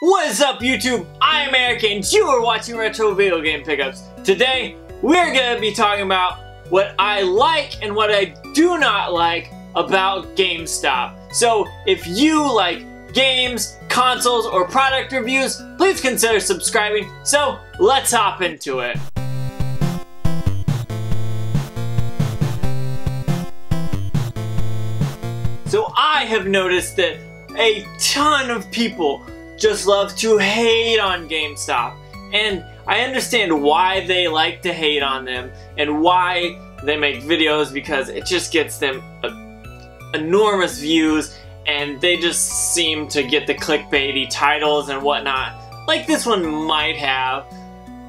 What is up, YouTube? I am Eric and you are watching Retro Video Game Pickups. Today, we're going to be talking about what I like and what I do not like about GameStop. So, if you like games, consoles, or product reviews, please consider subscribing. So, let's hop into it. So, I have noticed that a ton of people just love to hate on GameStop, and I understand why they like to hate on them and why they make videos, because it just gets them enormous views and they just seem to get the clickbaity titles and whatnot, like this one might have.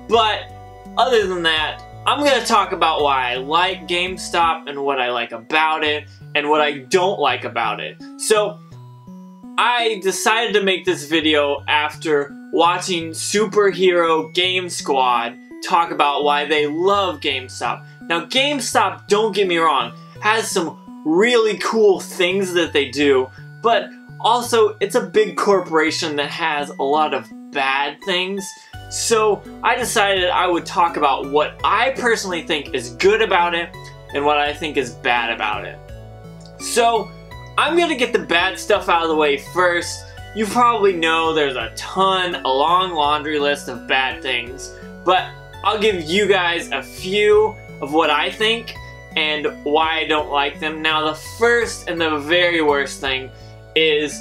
But other than that, I'm going to talk about why I like GameStop and what I like about it and what I don't like about it. So I decided to make this video after watching Superhero Game Squad talk about why they love GameStop. Now, GameStop, don't get me wrong, has some really cool things that they do, but also it's a big corporation that has a lot of bad things. So I decided I would talk about what I personally think is good about it and what I think is bad about it. So I'm gonna get the bad stuff out of the way first. You probably know there's a long laundry list of bad things, but I'll give you guys a few of what I think and why I don't like them. Now, the first and the very worst thing is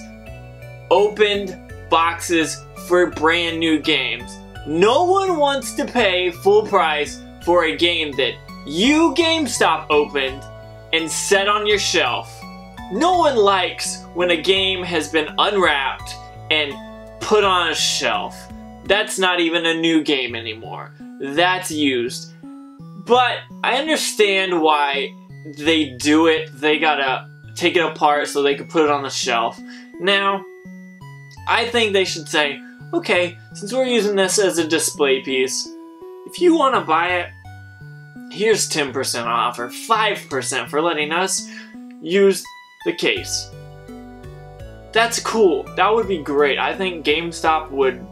opened boxes for brand new games. No one wants to pay full price for a game that you, GameStop, opened and set on your shelf. No one likes when a game has been unwrapped and put on a shelf. That's not even a new game anymore. That's used. But I understand why they do it. They gotta take it apart so they can put it on the shelf. Now, I think they should say, okay, since we're using this as a display piece, if you want to buy it, here's 10% off or 5% for letting us use the case. That's cool. That would be great. I think GameStop would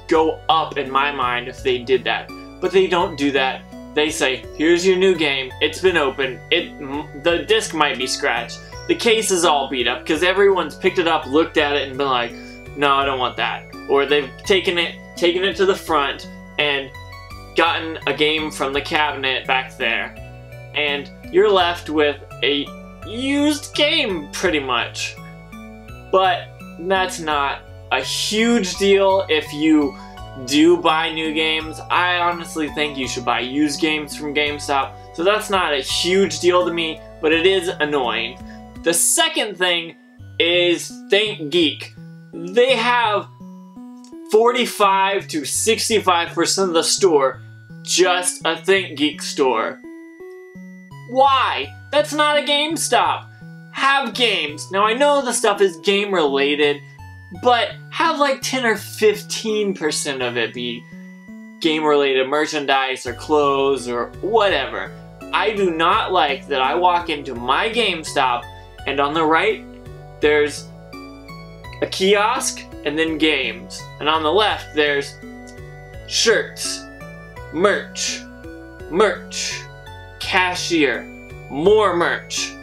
go up in my mind if they did that. But they don't do that. They say, here's your new game. It's been opened. The disc might be scratched. The case is all beat up because everyone's picked it up, looked at it, and been like, no, I don't want that. Or they've taken it to the front and gotten a game from the cabinet back there. And you're left with a used game, pretty much. But that's not a huge deal if you do buy new games. I honestly think you should buy used games from GameStop, so that's not a huge deal to me, but it is annoying. The second thing is ThinkGeek. They have 45 to 65% of the store just a ThinkGeek store. Why? That's not a GameStop. Have games. Now, I know the stuff is game related, but have like 10 or 15% of it be game related merchandise or clothes or whatever. I do not like that I walk into my GameStop and on the right there's a kiosk and then games, and on the left there's shirts, merch, cashier, more merch.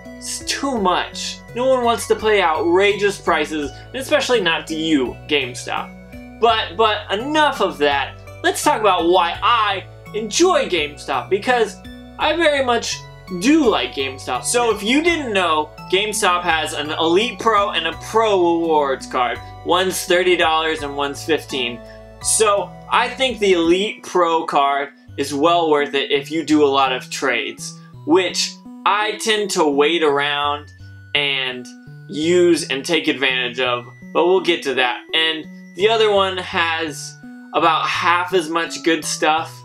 It's too much. No one wants to pay outrageous prices, and especially not to you, GameStop. But enough of that. Let's talk about why I enjoy GameStop, because I very much do like GameStop. So if you didn't know, GameStop has an Elite Pro and a Pro rewards card. One's $30 and one's $15. So I think the Elite Pro card is well worth it if you do a lot of trades, which I tend to wait around and use and take advantage of, but we'll get to that. And the other one has about half as much good stuff,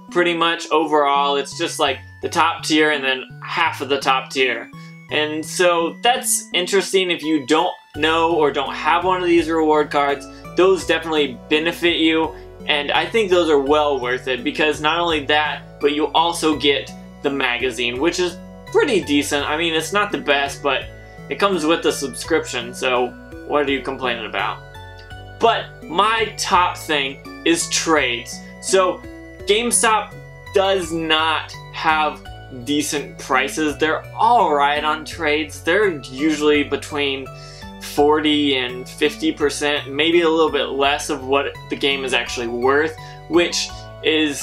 pretty much overall. It's just like the top tier and then half of the top tier. And so that's interesting. If you don't know or don't have one of these reward cards, those definitely benefit you, and I think those are well worth it, because not only that, but you also get the magazine, which is pretty decent. I mean, it's not the best, but it comes with the subscription, so what are you complaining about? But my top thing is trades. So GameStop does not have decent prices. They're alright on trades. They're usually between 40 and 50%, maybe a little bit less of what the game is actually worth, which is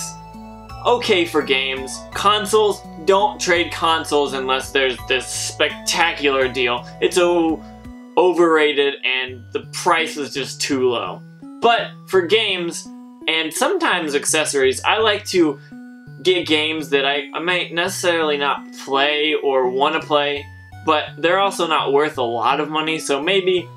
okay for games. Consoles, don't trade consoles unless there's this spectacular deal. It's overrated and the price is just too low. But for games, and sometimes accessories, I like to get games that I might necessarily not play or want to play, but they're also not worth a lot of money, so maybe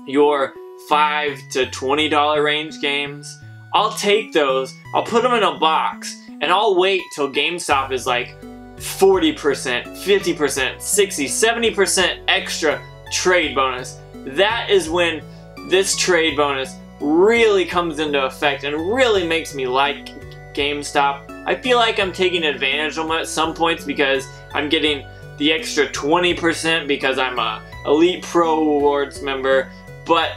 your $5 to $20 range games, I'll take those, I'll put them in a box, and I'll wait till GameStop is like 40%, 50%, 60%, 70% extra trade bonus. That is when this trade bonus really comes into effect and really makes me like GameStop. I feel like I'm taking advantage of them at some points because I'm getting the extra 20% because I'm a Elite Pro Rewards member, but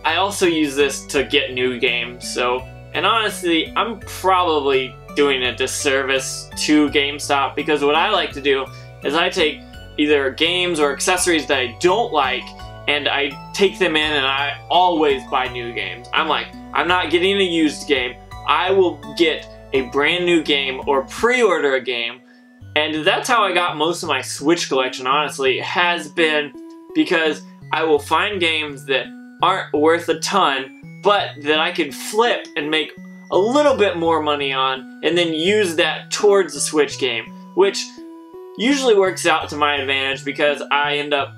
I also use this to get new games. So, and honestly, I'm probably doing a disservice to GameStop because what I like to do is I take either games or accessories that I don't like and I take them in and I always buy new games. I'm like, I'm not getting a used game. I will get a brand new game or pre-order a game. And that's how I got most of my Switch collection, honestly, has been because I will find games that aren't worth a ton, but that I could flip and make a little bit more money on, and then use that towards the Switch game, which usually works out to my advantage because I end up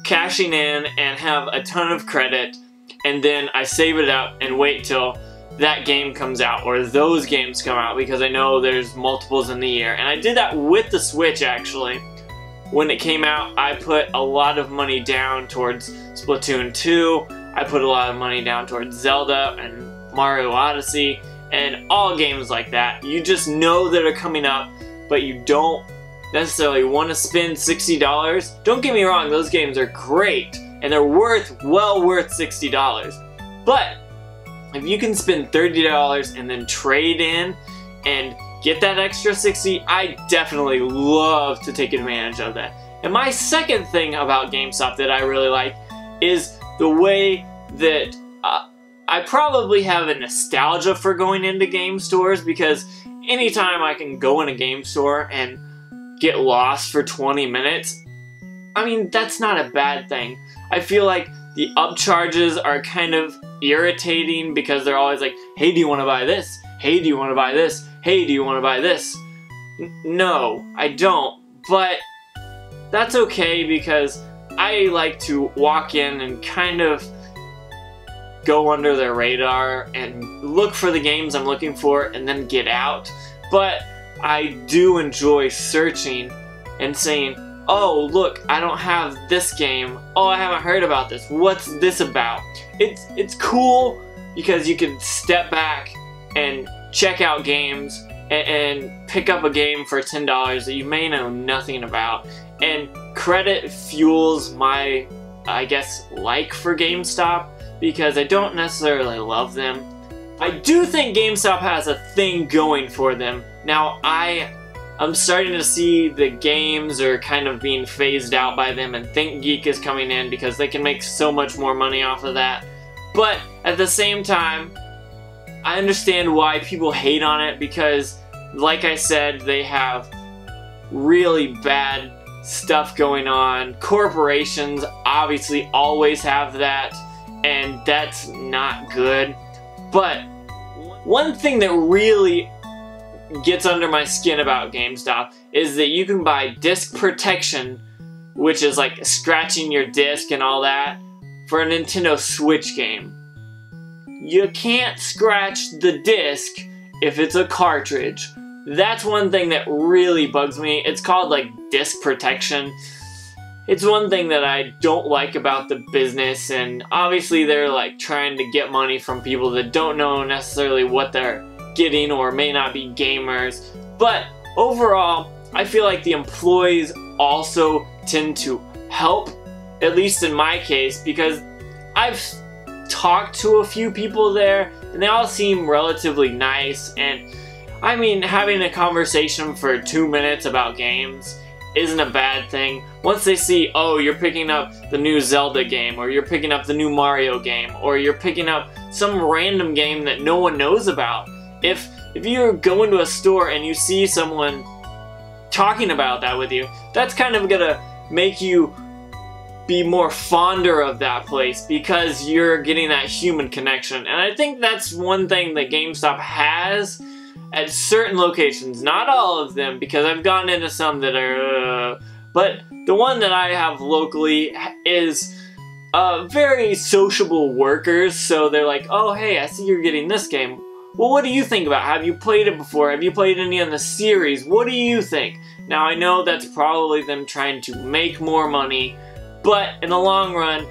cashing in and have a ton of credit, and then I save it up and wait till that game comes out or those games come out because I know there's multiples in the year. And I did that with the Switch actually. When it came out, I put a lot of money down towards Splatoon 2, I put a lot of money down towards Zelda and Mario Odyssey and all games like that. You just know that are coming up, but you don't necessarily want to spend $60. Don't get me wrong, those games are great and they're well worth $60. But if you can spend $30 and then trade in and get that extra $60, I definitely love to take advantage of that. And my second thing about GameStop that I really like is the way that I probably have a nostalgia for going into game stores because anytime I can go in a game store and get lost for 20 minutes, I mean, that's not a bad thing. I feel like the upcharges are kind of irritating because they're always like, hey, do you want to buy this? Hey, do you want to buy this? Hey, do you want to buy this? No, I don't, but that's okay because I like to walk in and kind of go under their radar and look for the games I'm looking for and then get out. But I do enjoy searching and saying, oh, look, I don't have this game. Oh, I haven't heard about this. What's this about? It's cool because you can step back and check out games and pick up a game for $10 that you may know nothing about. And credit fuels my, I guess, like for GameStop because I don't necessarily love them. I do think GameStop has a thing going for them. Now, I'm starting to see the games are kind of being phased out by them and ThinkGeek is coming in because they can make so much more money off of that. But at the same time, I understand why people hate on it because, like I said, they have really bad stuff going on. Corporations obviously always have that, and that's not good. But one thing that really gets under my skin about GameStop is that you can buy disc protection, which is like scratching your disc and all that, for a Nintendo Switch game. You can't scratch the disc if it's a cartridge. That's one thing that really bugs me. It's called like disc protection. It's one thing that I don't like about the business, and obviously they're like trying to get money from people that don't know necessarily what they're getting or may not be gamers. But overall, I feel like the employees also tend to help, at least in my case, because I've talked to a few people there, and they all seem relatively nice. And I mean, having a conversation for 2 minutes about games isn't a bad thing. Once they see, oh, you're picking up the new Zelda game, or you're picking up the new Mario game, or you're picking up some random game that no one knows about. If you go into a store and you see someone talking about that with you, that's kind of gonna make you be more fonder of that place because you're getting that human connection. And I think that's one thing that GameStop has at certain locations. Not all of them, because I've gotten into some that are, but the one that I have locally is very sociable workers. So they're like, oh hey, I see you're getting this game. Well, what do you think about it? Have you played it before? Have you played any of the series? What do you think? Now, I know that's probably them trying to make more money, but in the long run,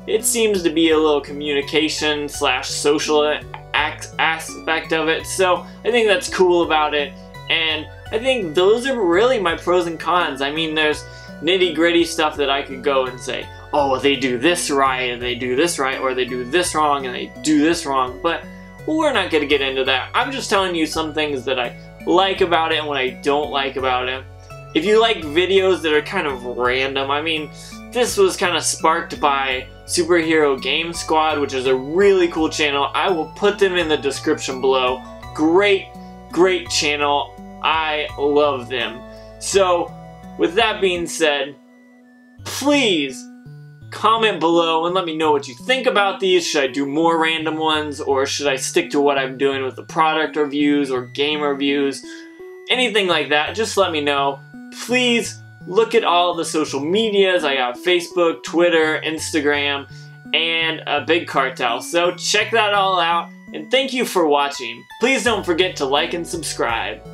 it seems to be a little communication / social aspect of it. So I think that's cool about it. And I think those are really my pros and cons. I mean, there's nitty-gritty stuff that I could go and say, oh, they do this right, and they do this right, or they do this wrong, and they do this wrong. But we're not going to get into that. I'm just telling you some things that I like about it and what I don't like about it. If you like videos that are kind of random, I mean, this was kind of sparked by Superhero Game Squad, which is a really cool channel. I will put them in the description below. Great, great channel. I love them. So, with that being said, please comment below and let me know what you think about these. Should I do more random ones, or should I stick to what I'm doing with the product reviews or game reviews? Anything like that, just let me know. Please look at all the social medias. I got Facebook, Twitter, Instagram, and a Big Cartel. So check that all out, and thank you for watching. Please don't forget to like and subscribe.